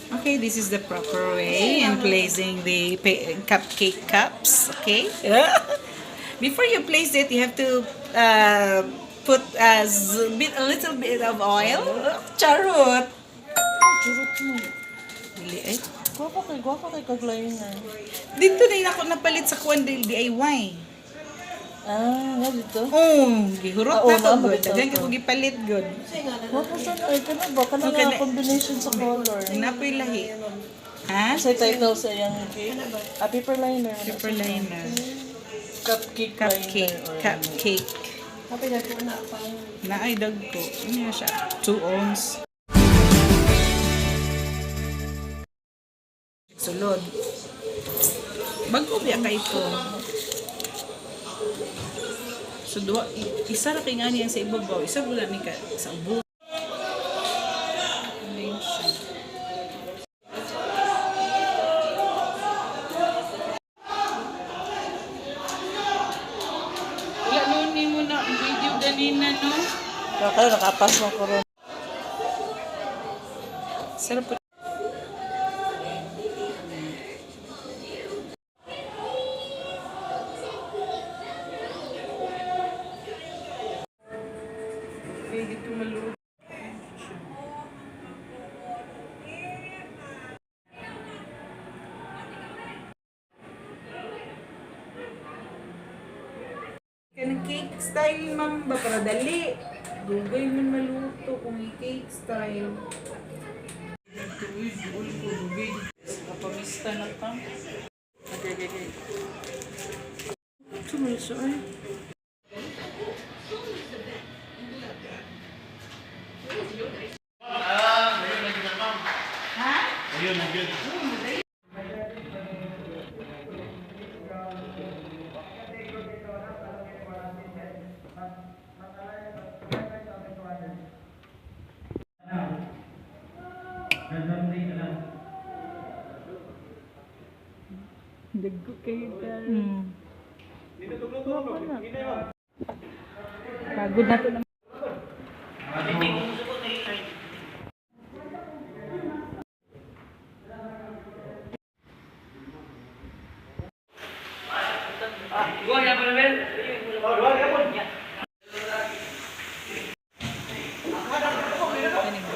Okay, this is the proper way in placing the cupcake cups. Okay. Before you place it, you have to put a little bit of oil. Charot. Churot mo. Dili ay. Gwapa kay GLYNNE. Dito na yun ako napalit sa kuwan DIY. Nga dito. Gihurot Oo, na ko na, good. malito Dagan to. ko gipalit good. Gwapa siya na. Ay, ka na ba? Ka na Okay, nga combination sa color. Napoy lahi. Ha? Sa title sa iyang cake. Paper liner. Paper liner. Cupcake Cupcake. liner. Cupcake. Kapag na po na pa. Naay dag ko. Ano siya? 2 ounce. Sulod. Bago biya ka ito. So, isa ra kay nga niya sa ibabaw. Isa wala ni ka sa ubo. Wala noon ni mo na ang video ganina, no? Kayo nakapas mo ko ron. Sarap po. Pwede ito maluto. Kanang cake style, ma'am, ba para dali. Dugay man maluto kung i-cake style. Tuwid, ko dugay. Kapamista na ta. Okay. Tumiso ay. Ha? Ayun, nagyan. Dagko kayo ka. Pagod na to naman.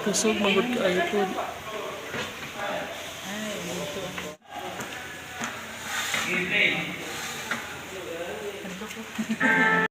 Kusog magod ka ayun. Ay, dito. Ano ko?